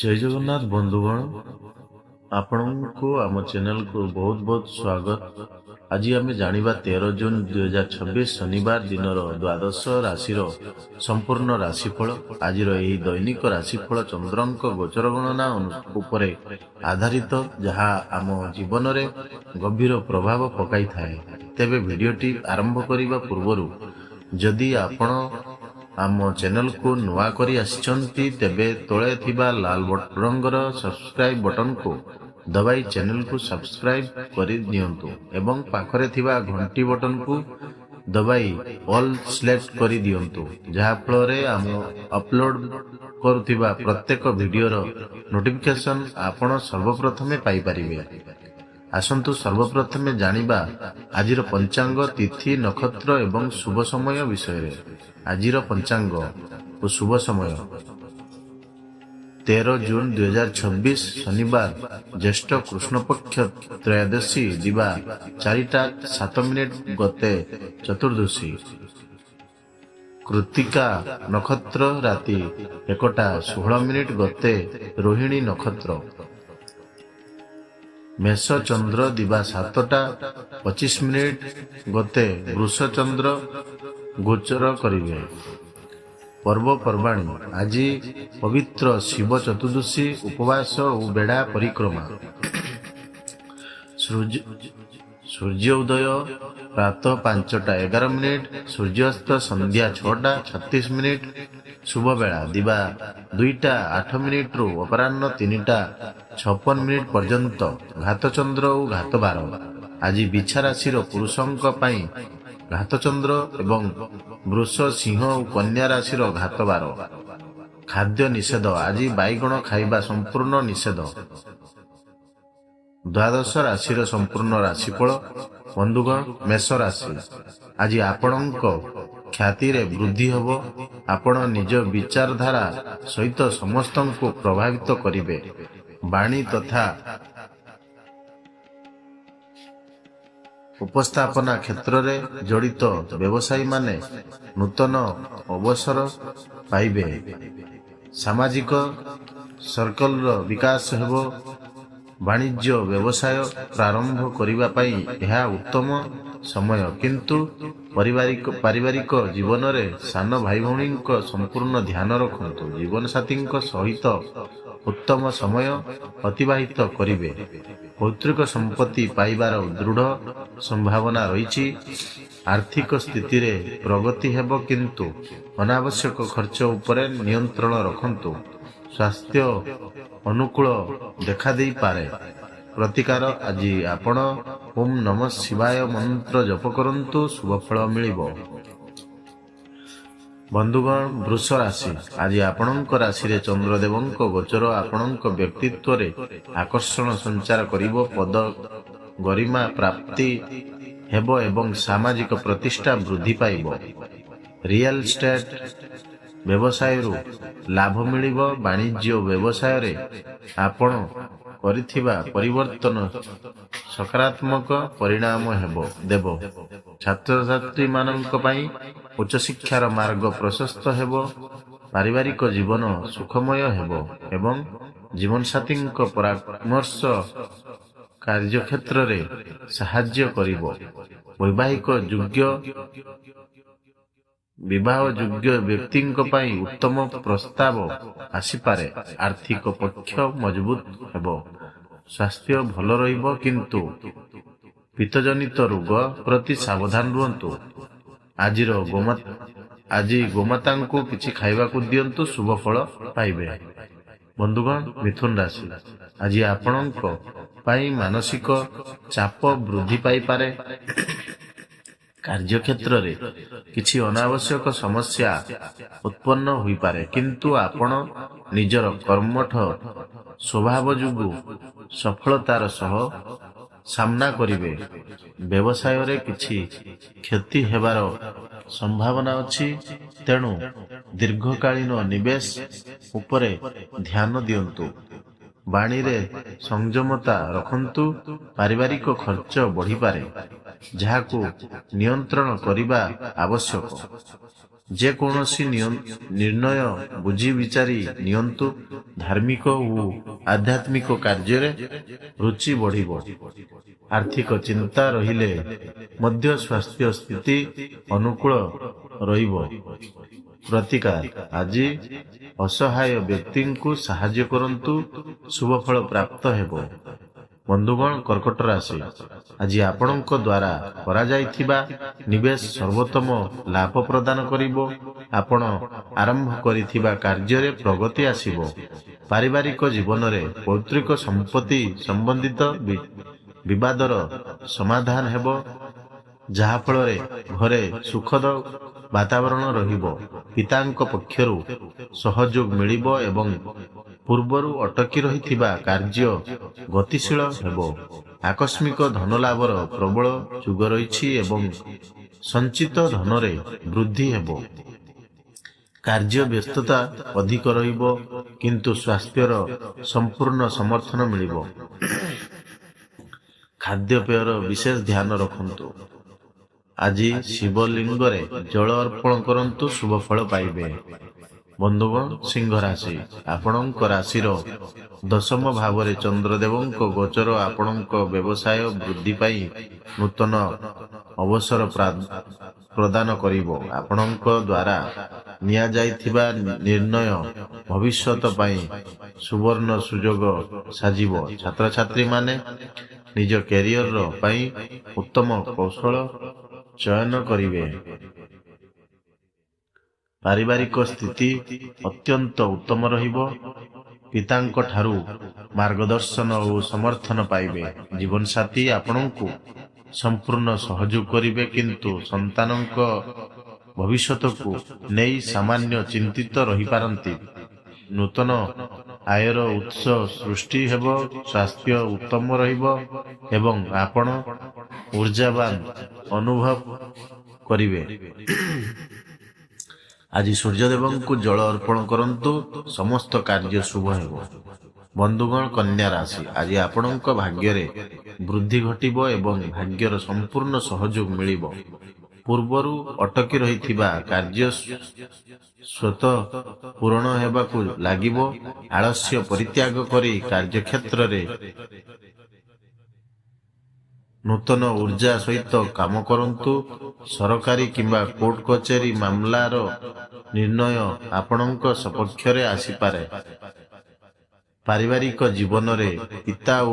जय जगन्नाथ बंधुगण आपण को आम चैनल को बहुत बहुत स्वागत। आज आम जानिबा 13 जून 2026 शनिवार दिन द्वादश राशि संपूर्ण राशिफल। आज यही दैनिक राशिफल चंद्रंक गोचर गणना उपरे आधारित जहाँ आम जीवन में गंभीर प्रभाव पकाई थाए। तेबे वीडियोटी आरंभ करने पूर्व जदि आपण आम चैनल को नुआ करी आसिचंती तेबे तले थिबा लाल रंगर सब्सक्राइब बटन को दबाई चैनल को सब्सक्राइब करि दियंतु एवं पाखरे थिबा घंटी बटन को दबाई ऑल सिलेक्ट करि दियंतु जहा फल आम अपलोड करुथिबा प्रत्येक वीडियोर नोटिफिकेशन आपण सर्वप्रथमे पाई परिबे। आसंतु सर्वप्रथमे जानिबा आजिर पंचांग तिथि नक्षत्र एवं शुभ समय विषय। आजिर पंचांग और शुभ समय 13 जून 2026 शनिवार ज्येष्ठ कृष्ण पक्ष त्रयोदशी दिवा 4:07 गते चतुर्दशी। कृत्तिका नक्षत्र राति 1:16 गते रोहिणी नक्षत्र। मेष चंद्र दिवा 7:25 गते वृष चंद्र गोचर करिवे। पर्वपर्वाणी आज पवित्र शिव चतुर्दशी उपवास और बेड़ा परिक्रमा। सूर्य उदय प्रातः 5:11, सूर्यास्त संध्या 6:36। शुभ बेला दिवा 2:08 रु अपराह्न 3:56 पर्यंत। घात चंद्र और घात बार। आज बिछा राशि पुरुषों पाई घात चंद्र एवं वृष सिंह और कन्या राशि घात बार। खाद्य निषेध आज बैगण खाइबा संपूर्ण निषेध। द्वादश राशि संपूर्ण राशिफल। बंधुगण मेष राशि आज आपणक ख्याति रे वृद्धि हबो। आपण निज विचारधारा सहित समस्त को प्रभावित करिवे। वाणी तथा उपस्थापना क्षेत्र में जड़ित व्यवसायी माने नूतन अवसर पाइबे। सामाजिक सर्कल विकास हेबो। वाणिज्य व्यवसाय प्रारंभ करिबा पई यह उत्तम समय, किंतु पारिवारिक जीवन में सान भाई भौणी संपूर्ण ध्यान रखंतु। जीवन साथी सहित उत्तम समय अतिबाहित करिवे। पैतृक संपत्ति पाइबार दृढ़ संभावना रही। आर्थिक स्थिति रे प्रगति हेबो, किंतु अनावश्यक खर्च उपरे नियंत्रण रखंतु। स्वास्थ्य अनुकूल देखा दे पारे। प्रतिकार आज आपण ओम नमः शिवाय मंत्र जप करंतु, शुभ फल मिलिबो। बंधुगण वृष राशि आज आपणक राशि रे चंद्रदेवंक गोचर आपणक व्यक्तित्व रे आकर्षण संचार करिबो। पद गरिमा प्राप्ति हेबो एवं सामाजिक प्रतिष्ठा वृद्धि पाइबो। रियल एस्टेट व्यवसाय रु लाभ मिलिबो। वाणिज्य व्यवसाय रे आपण करिथिबा परिवर्तन सकारात्मक परिणाम हेबो देबो। छात्र छात्री मानक पई उच्च शिक्षार मार्ग प्रशस्त हेबो। पारिवारिक जीवन सुखमय हेबो एवं जीवन साथी परामर्श कार्यक्षेत्र रे सहाय्य करिबो। वैवाहिक योग्य विवाह योग्य व्यक्ति उत्तम प्रस्ताव आसीपारे। आर्थिक पक्ष मजबूत हेबो। स्वास्थ्य भल रहिबो, किंतु पित्तजनित रोग प्रति सावधान रुहंतु। आज गोमाता को किछि खाइबा को दियंतु, शुभ फल पाइबे। बंधुगण मिथुन राशि आज आपणक पाई मानसिक चाप वृद्धि पाई पारे। कार्यक्षेत्र रे किछि अनावश्यक समस्या उत्पन्न हुई पारे, किंतु आपण निजर कर्मठ स्वभाव जुगु सफलतार सह सामना करिवे। व्यवसाय रे किछि क्षति हेबार संभावना अछि, तेणु दीर्घकालीन निवेश उपरे ध्यान दियंतु। वाणी रे संयमता रखंतु। पारिवारिक खर्च बढ़ी पारे, जहाकू नियंत्रण करिबा आवश्यक। ଯେକୌଣସି ନିର୍ଣ୍ଣୟ ବୁଝି ବିଚାରି ନିଅନ୍ତୁ। ଧାର୍ମିକ ଓ ଆଧ୍ୟାତ୍ମିକ କାର୍ଯ୍ୟରେ ରୁଚି ବଢ଼ିବ। ଆର୍ଥିକ ଚିନ୍ତା ରହିଲେ ମଧ୍ୟ ସ୍ୱାସ୍ଥ୍ୟ ସ୍ଥିତି ଅନୁକୂଳ ରହିବ। ପ୍ରତିକାର ଆଜି ଅସହାୟ ବ୍ୟକ୍ତିଙ୍କୁ ସାହାଯ୍ୟ କରନ୍ତୁ, ଶୁଭ ଫଳ ପ୍ରାପ୍ତ ହେବ। ବନ୍ଧୁଗଣ, କର୍କଟ ରାଶି, ଆଜି ଆପଣଙ୍କ ଦ୍ୱାରା କରାଯାଇଥିବା ନିବେଶ ସର୍ବୋତ୍ତମ ଲାଭ ପ୍ରଦାନ କରିବ। ଆପଣ ଆରମ୍ଭ କରିଥିବା କାର୍ଯ୍ୟରେ ପ୍ରଗତି ଆସିବ। ପାରିବାରିକ ଜୀବନରେ ପୈତୃକ ସମ୍ପତ୍ତି ସମ୍ବନ୍ଧିତ ବିବାଦର ସମାଧାନ ହେବ, ଯାହାଫଳରେ ଘରେ ସୁଖଦ ବାତାବରଣ ରହିବ। ପିତାଙ୍କ ପକ୍ଷରୁ ସହଯୋଗ ମିଳିବ ଏବଂ ପୂର୍ବରୁ ଅଟକି ରହିଥିବା କାର୍ଯ୍ୟ ଗତିଶୀଳ ହେବ। ଆକସ୍ମିକ ଧନଲାଭର ପ୍ରବଳ ଯୋଗ ରହିଛି ଏବଂ ସଞ୍ଚିତ ଧନରେ ବୃଦ୍ଧି ହେବ। କାର୍ଯ୍ୟ ବ୍ୟସ୍ତତା ଅଧିକ ରହିବ, କିନ୍ତୁ ସ୍ୱାସ୍ଥ୍ୟର ସମ୍ପୂର୍ଣ୍ଣ ସମର୍ଥନ ମିଳିବ। ଖାଦ୍ୟପେୟର ବିଶେଷ ଧ୍ୟାନ ରଖନ୍ତୁ। ଆଜି ଶିବଲିଙ୍ଗରେ ଜଳ ଅର୍ପଣ କରନ୍ତୁ, ଶୁଭ ଫଳ ପାଇବେ। ବନ୍ଧୁଗଣ, ସିଂହ ରାଶି, ଆପଣଙ୍କ ରାଶିର ଦଶମ ଭାବରେ ଚନ୍ଦ୍ରଦେବଙ୍କ ଗୋଚର ଆପଣଙ୍କ ବ୍ୟବସାୟ ବୃଦ୍ଧି ପାଇଁ ନୂତନ ଅବସର ପ୍ରଦାନ କରିବ। ଆପଣଙ୍କ ଦ୍ୱାରା ନିଆଯାଇଥିବା ନିର୍ଣ୍ଣୟ ଭବିଷ୍ୟତ ପାଇଁ ସୁବର୍ଣ୍ଣ ସୁଯୋଗ ସାଜିବ। ଛାତ୍ରଛାତ୍ରୀମାନେ ନିଜ କ୍ୟାରିୟର ପାଇଁ ଉତ୍ତମ କୌଶଳ ଚୟନ କରିବେ। ପାରିବାରିକ ସ୍ଥିତି ଅତ୍ୟନ୍ତ ଉତ୍ତମ ରହିବ। ପିତାଙ୍କ ଠାରୁ ମାର୍ଗଦର୍ଶନ ଓ ସମର୍ଥନ ପାଇବେ। ଜୀବନସାଥୀ ଆପଣଙ୍କୁ ସମ୍ପୂର୍ଣ୍ଣ ସହଯୋଗ କରିବେ, କିନ୍ତୁ ସନ୍ତାନଙ୍କ ଭବିଷ୍ୟତକୁ ନେଇ ସାମାନ୍ୟ ଚିନ୍ତିତ ରହିପାରନ୍ତି। ନୂତନ ଆୟର ଉତ୍ସ ସୃଷ୍ଟି ହେବ। ସ୍ୱାସ୍ଥ୍ୟ ଉତ୍ତମ ରହିବ ଏବଂ ଆପଣ ଊର୍ଜାବାନ ଅନୁଭବ କରିବେ। ଆଜି ସୂର୍ଯ୍ୟଦେବଙ୍କୁ ଜଳ ଅର୍ପଣ କରନ୍ତୁ, ସମସ୍ତ କାର୍ଯ୍ୟ ଶୁଭ ହେବ। ବନ୍ଧୁଗଣ, କନ୍ୟା ରାଶି, ଆଜି ଆପଣଙ୍କ ଭାଗ୍ୟରେ ବୃଦ୍ଧି ଘଟିବ ଏବଂ ଭାଗ୍ୟର ସମ୍ପୂର୍ଣ୍ଣ ସହଯୋଗ ମିଳିବ। ପୂର୍ବରୁ ଅଟକି ରହିଥିବା କାର୍ଯ୍ୟ ସ୍ୱତଃ ପୂରଣ ହେବାକୁ ଲାଗିବ। ଆଳସ୍ୟ ପରିତ୍ୟାଗ କରି କାର୍ଯ୍ୟକ୍ଷେତ୍ରରେ ନୂତନ ଊର୍ଜା ସହିତ କାମ କରନ୍ତୁ। ସରକାରୀ କିମ୍ବା କୋର୍ଟ କଚେରୀ ମାମଲାର ନିର୍ଣ୍ଣୟ ଆପଣଙ୍କ ସପକ୍ଷରେ ଆସିପାରେ। ପାରିବାରିକ ଜୀବନରେ ପିତା ଓ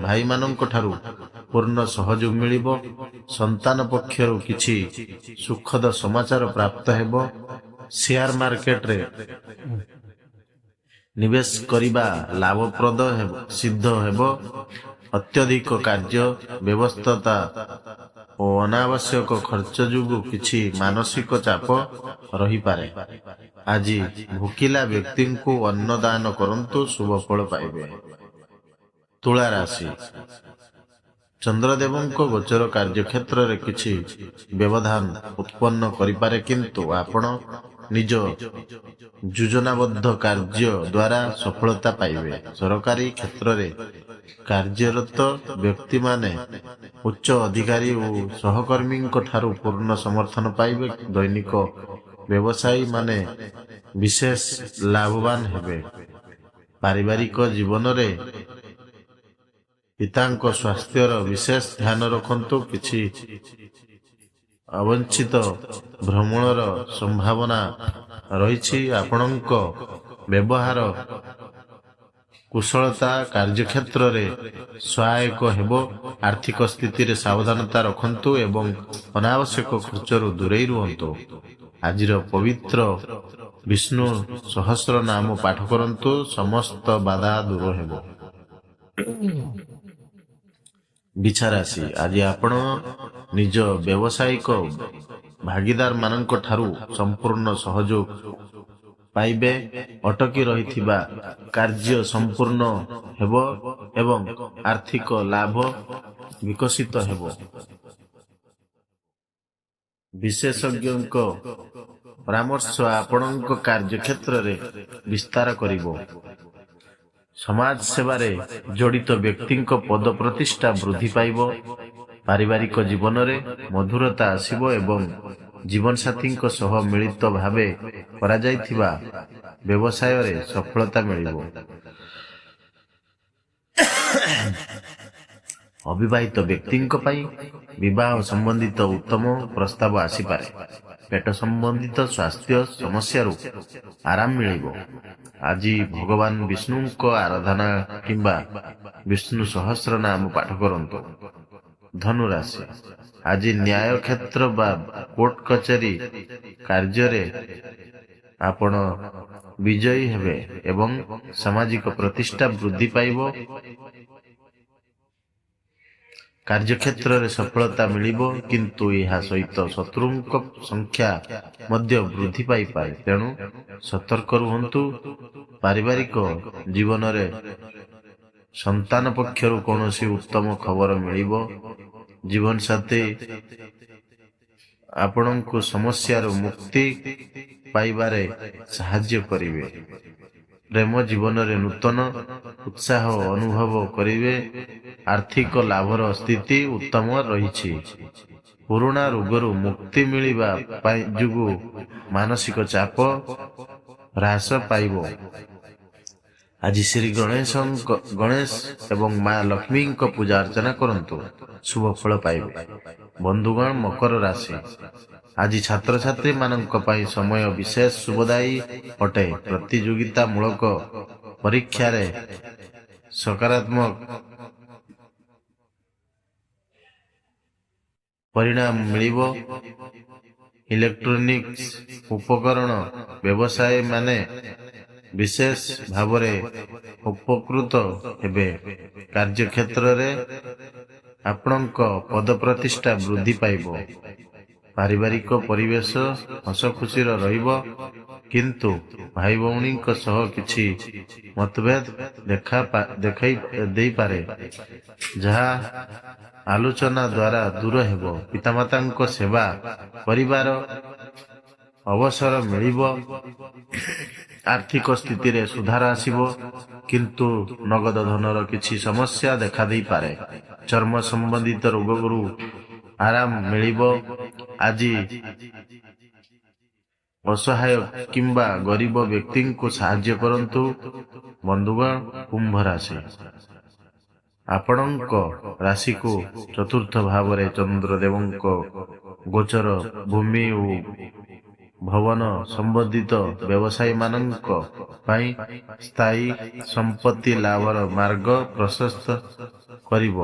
ଭାଇମାନଙ୍କ ଠାରୁ ପୂର୍ଣ୍ଣ ସହଯୋଗ ମିଳିବ। ସନ୍ତାନ ପକ୍ଷରୁ କିଛି ସୁଖଦ ସମାଚାର ପ୍ରାପ୍ତ ହେବ। ସେୟାର ମାର୍କେଟରେ ନିବେଶ କରିବା ଲାଭପ୍ରଦ ସିଦ୍ଧ ହେବ। ଅତ୍ୟଧିକ କାର୍ଯ୍ୟ ବ୍ୟବସ୍ଥା ଓ ଅନାବଶ୍ୟକ ଖର୍ଚ୍ଚ ଯୋଗୁଁ କିଛି ମାନସିକ ଚାପ ରହିପାରେ। ଆଜି ଭୋକିଲା ବ୍ୟକ୍ତିଙ୍କୁ ଅନ୍ନ ଦାନ କରନ୍ତୁ, ଶୁଭ ଫଳ ପାଇବେ। ତୁଳା ରାଶି, ଚନ୍ଦ୍ରଦେବଙ୍କ ଗୋଚର କାର୍ଯ୍ୟକ୍ଷେତ୍ରରେ କିଛି ବ୍ୟବଧାନ ଉତ୍ପନ୍ନ କରିପାରେ, କିନ୍ତୁ ଆପଣ ନିଜ ଯୋଜନାବଦ୍ଧ କାର୍ଯ୍ୟ ଦ୍ୱାରା ସଫଳତା ପାଇବେ। ସରକାରୀ କ୍ଷେତ୍ରରେ କାର୍ଯ୍ୟରତ ବ୍ୟକ୍ତିମାନେ ଉଚ୍ଚ ଅଧିକାରୀ ଓ ସହକର୍ମୀଙ୍କ ଠାରୁ ପୂର୍ଣ୍ଣ ସମର୍ଥନ ପାଇବେ। ଦୈନିକ ବ୍ୟବସାୟୀମାନେ ବିଶେଷ ଲାଭବାନ ହେବେ। ପାରିବାରିକ ଜୀବନରେ ପିତାଙ୍କ ସ୍ୱାସ୍ଥ୍ୟର ବିଶେଷ ଧ୍ୟାନ ରଖନ୍ତୁ। କିଛି ଅବାଞ୍ଛିତ ଭ୍ରମଣର ସମ୍ଭାବନା ରହିଛି। ଆପଣଙ୍କ ବ୍ୟବହାର କୁଶଳତା କାର୍ଯ୍ୟକ୍ଷେତ୍ରରେ ସହାୟକ ହେବ। ଆର୍ଥିକ ସ୍ଥିତିରେ ସାବଧାନତା ରଖନ୍ତୁ ଏବଂ ଅନାବଶ୍ୟକ ଖର୍ଚ୍ଚରୁ ଦୂରେଇ ରୁହନ୍ତୁ। ଆଜିର ପବିତ୍ର ବିଷ୍ଣୁ ସହସ୍ର ନାମ ପାଠ କରନ୍ତୁ, ସମସ୍ତ ବାଧା ଦୂର ହେବ। ବିଛା ରାଶି, ଆଜି ଆପଣ ନିଜ ବ୍ୟବସାୟିକ ଭାଗିଦାର ମାନଙ୍କ ଠାରୁ ସମ୍ପୂର୍ଣ୍ଣ ସହଯୋଗ ପାଇବେ। ଅଟକି ରହିଥିବା କାର୍ଯ୍ୟ ସମ୍ପୂର୍ଣ୍ଣ ହେବ ଏବଂ ଆର୍ଥିକ ଲାଭ ବିକଶିତ ହେବ। ବିଶେଷଜ୍ଞଙ୍କ ପରାମର୍ଶ ଆପଣଙ୍କ କାର୍ଯ୍ୟକ୍ଷେତ୍ରରେ ବିସ୍ତାର କରିବ। ସମାଜ ସେବାରେ ଜଡ଼ିତ ବ୍ୟକ୍ତିଙ୍କ ପଦ ପ୍ରତିଷ୍ଠା ବୃଦ୍ଧି ପାଇବ। ପାରିବାରିକ ଜୀବନରେ ମଧୁରତା ଆସିବ ଏବଂ ଜୀବନସାଥୀଙ୍କ ସହ ମିଳିତ ଭାବେ କରାଯାଇଥିବା ବ୍ୟବସାୟରେ ସଫଳତା ମିଳିବ। ଅବିବାହିତ ବ୍ୟକ୍ତିଙ୍କ ପାଇଁ ବିବାହ ସମ୍ବନ୍ଧିତ ଉତ୍ତମ ପ୍ରସ୍ତାବ ଆସିପାରେ। ପେଟ ସମ୍ବନ୍ଧିତ ସ୍ୱାସ୍ଥ୍ୟ ସମସ୍ୟାରୁ ଆରାମ ମିଳିବ। ଆଜି ଭଗବାନ ବିଷ୍ଣୁଙ୍କ ଆରାଧନା କିମ୍ବା ବିଷ୍ଣୁ ସହସ୍ର ନାମ ପାଠ କରନ୍ତୁ। ଧନୁରାଶି, ଆଜି ନ୍ୟାୟ କ୍ଷେତ୍ର ବା କୋର୍ଟ କଚେରୀ କାର୍ଯ୍ୟରେ ଆପଣ ବିଜୟୀ ହେବେ ଏବଂ ସାମାଜିକ ପ୍ରତିଷ୍ଠା ବୃଦ୍ଧି ପାଇବ। କାର୍ଯ୍ୟକ୍ଷେତ୍ରରେ ସଫଳତା ମିଳିବ, କିନ୍ତୁ ଏହା ସହିତ ଶତ୍ରୁଙ୍କ ସଂଖ୍ୟା ମଧ୍ୟ ବୃଦ୍ଧି ପାଇପାରେ, ତେଣୁ ସତର୍କ ରୁହନ୍ତୁ। ପାରିବାରିକ ଜୀବନରେ ସନ୍ତାନ ପକ୍ଷରୁ କୌଣସି ଉତ୍ତମ ଖବର ମିଳିବ। ଜୀବନସାଥୀ ଆପଣଙ୍କୁ ସମସ୍ୟାରୁ ମୁକ୍ତି ପାଇବାରେ ସାହାଯ୍ୟ କରିବେ। ପ୍ରେମ ଜୀବନରେ ନୂତନ ଉତ୍ସାହ ଅନୁଭବ କରିବେ। ଆର୍ଥିକ ଲାଭର ସ୍ଥିତି ଉତ୍ତମ ରହିଛି। ପୁରୁଣା ରୋଗରୁ ମୁକ୍ତି ମିଳିବା ଯୋଗୁଁ ମାନସିକ ଚାପ ହ୍ରାସ ପାଇବ। ଆଜି ଶ୍ରୀ ଗଣେଶ ଏବଂ ମା ଲକ୍ଷ୍ମୀଙ୍କ ପୂଜା ଅର୍ଚ୍ଚନା କରନ୍ତୁ, ଶୁଭ ଫଳ ପାଇବେ। ବନ୍ଧୁଗଣ, ମକର ରାଶି, ଆଜି ଛାତ୍ରଛାତ୍ରୀ ମାନଙ୍କ ପାଇଁ ସମୟ ବିଶେଷ ଶୁଭଦାୟୀ ଅଟେ। ପ୍ରତିଯୋଗିତା ମୂଳକ ପରୀକ୍ଷାରେ ସକାରାତ୍ମକ ପରିଣାମ ମିଳିବ। ଇଲେକ୍ଟ୍ରୋନିକ୍ସ ଉପକରଣ ବ୍ୟବସାୟୀ ମାନେ ବିଶେଷ ଭାବରେ ଉପକୃତ ହେବେ। କାର୍ଯ୍ୟକ୍ଷେତ୍ରରେ ଆପଣଙ୍କ ପଦପ୍ରତିଷ୍ଠା ବୃଦ୍ଧି ପାଇବ। ପାରିବାରିକ ପରିବେଶ ହସଖୁସିର ରହିବ, କିନ୍ତୁ ଭାଇ ଭଉଣୀଙ୍କ ସହ କିଛି ମତଭେଦ ଦେଖାଇ ଦେଇପାରେ, ଯାହା ଆଲୋଚନା ଦ୍ୱାରା ଦୂର ହେବ। ପିତାମାତାଙ୍କ ସେବା କରିବାର ଅବସର ମିଳିବ। ଆର୍ଥିକ ସ୍ଥିତିରେ ସୁଧାର ଆସିବ, କିନ୍ତୁ ନଗଦ ଧନର କିଛି ସମସ୍ୟା ଦେଖାଦେଇପାରେ। ଚର୍ମ ସମ୍ବନ୍ଧିତ ରୋଗରୁ ଆରାମ ମିଳିବ। ଆଜି ଅସହାୟ କିମ୍ବା ଗରିବ ବ୍ୟକ୍ତିଙ୍କୁ ସାହାଯ୍ୟ କରନ୍ତୁ। ବନ୍ଧୁଗଣ, କୁମ୍ଭ ରାଶି, ଆପଣଙ୍କ ରାଶିକୁ ଚତୁର୍ଥ ଭାବରେ ଚନ୍ଦ୍ରଦେବଙ୍କ ଗୋଚର ଭୂମି ଓ ଭବନ ସମ୍ବନ୍ଧିତ ବ୍ୟବସାୟୀ ମାନଙ୍କ ପାଇଁ ସ୍ଥାୟୀ ସମ୍ପତ୍ତି ଲାଭର ମାର୍ଗ ପ୍ରଶସ୍ତ କରିବ।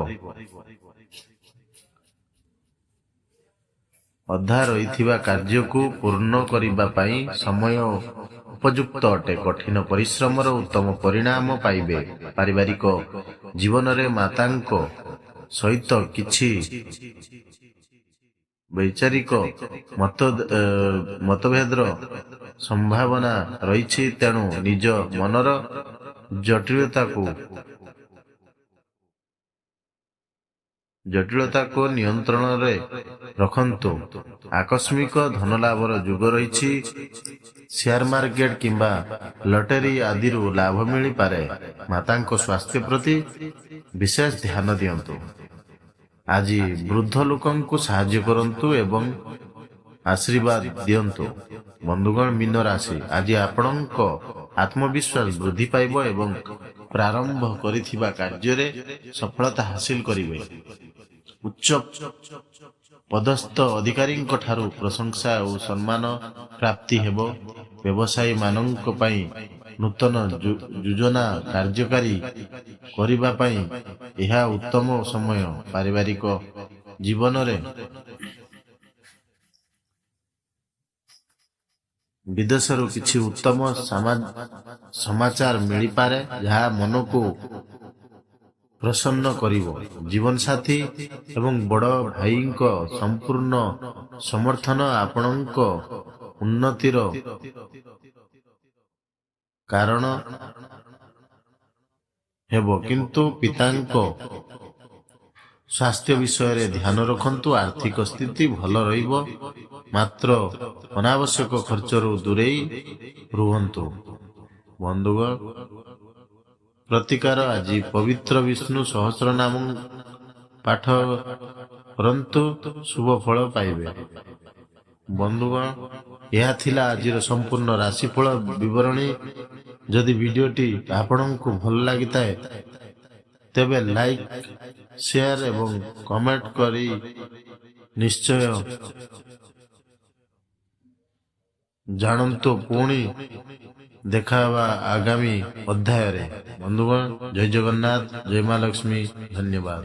ଅଧା ରହିଥିବା କାର୍ଯ୍ୟକୁ ପୂର୍ଣ୍ଣ କରିବା ପାଇଁ ସମୟ ଉପଯୁକ୍ତ ଅଟେ। କଠିନ ପରିଶ୍ରମର ଉତ୍ତମ ପରିଣାମ ପାଇବେ। ପାରିବାରିକ ଜୀବନରେ ମାତାଙ୍କ ସହିତ କିଛି ବୈଚାରିକ ମତଭେଦର ସମ୍ଭାବନା ରହିଛି, ତେଣୁ ନିଜ ମନର ଜଟିଳତାକୁ ନିୟନ୍ତ୍ରଣରେ ରଖନ୍ତୁ। ଆକସ୍ମିକ ଧନଲାଭର ଯୋଗ ରହିଛି। ସେୟାର ମାର୍କେଟ କିମ୍ବା ଲଟେରୀ ଆଦିରୁ ଲାଭ ମିଳିପାରେ। ମାତାଙ୍କ ସ୍ୱାସ୍ଥ୍ୟ ପ୍ରତି ବିଶେଷ ଧ୍ୟାନ ଦିଅନ୍ତୁ। ଆଜି ବୃଦ୍ଧ ଲୋକଙ୍କୁ ସାହାଯ୍ୟ କରନ୍ତୁ ଏବଂ ଆଶୀର୍ବାଦ ଦିଅନ୍ତୁ। ବନ୍ଧୁଗଣ, ମୀନ ରାଶି, ଆଜି ଆପଣଙ୍କ ଆତ୍ମବିଶ୍ୱାସ ବୃଦ୍ଧି ପାଇବ ଏବଂ ପ୍ରାରମ୍ଭ କରିଥିବା କାର୍ଯ୍ୟରେ ସଫଳତା ହାସିଲ କରିବେ। ଉଚ୍ଚ ପଦସ୍ଥ ଅଧିକାରୀଙ୍କ ଠାରୁ ପ୍ରଶଂସା ଓ ସମ୍ମାନ ପ୍ରାପ୍ତି ହେବ। ବ୍ୟବସାୟୀ ମାନଙ୍କ ପାଇଁ ନୂତନ ଯୋଜନା କାର୍ଯ୍ୟକାରୀ କରିବା ପାଇଁ ଏହା ଉତ୍ତମ ସମୟ। ପାରିବାରିକ ଜୀବନରେ ବିଦେଶରୁ କିଛି ଉତ୍ତମ ସମାଚାର ମିଳିପାରେ, ଯାହା ମନକୁ ପ୍ରସନ୍ନ କରିବ। ଜୀବନସାଥୀ ଏବଂ ବଡ଼ ଭାଇଙ୍କ ସମ୍ପୂର୍ଣ୍ଣ ସମର୍ଥନ ଆପଣଙ୍କ ଉନ୍ନତିର କାରଣ ହେବ, କିନ୍ତୁ ପିତାଙ୍କ ସ୍ୱାସ୍ଥ୍ୟ ବିଷୟରେ ଧ୍ୟାନ ରଖନ୍ତୁ। ଆର୍ଥିକ ସ୍ଥିତି ଭଲ ରହିବ, ମାତ୍ର ଅନାବଶ୍ୟକ ଖର୍ଚ୍ଚରୁ ଦୂରେଇ ରୁହନ୍ତୁ। ବନ୍ଧୁଗଣ, ପ୍ରତିକାର, ଆଜି ପବିତ୍ର ବିଷ୍ଣୁ ସହସ୍ର ନାମ ପାଠ କରନ୍ତୁ, ଶୁଭ ଫଳ ପାଇବେ। ବନ୍ଧୁଗଣ, ଏହା ଥିଲା ଆଜିର ସମ୍ପୂର୍ଣ୍ଣ ରାଶିଫଳ ବିବରଣୀ। ଯଦି ଭିଡିଓଟି ଆପଣଙ୍କୁ ଭଲ ଲାଗିଥାଏ ତେବେ ଲାଇକ୍, ସେୟାର ଏବଂ କମେଣ୍ଟ କରି ନିଶ୍ଚୟ ଜାଣନ୍ତୁ। ପୁଣି ଦେଖାହେବା ଆଗାମୀ ଅଧ୍ୟାୟରେ। ବନ୍ଧୁଗଣ, ଜୟ ଜଗନ୍ନାଥ, ଜୟ ମା ଲକ୍ଷ୍ମୀ, ଧନ୍ୟବାଦ।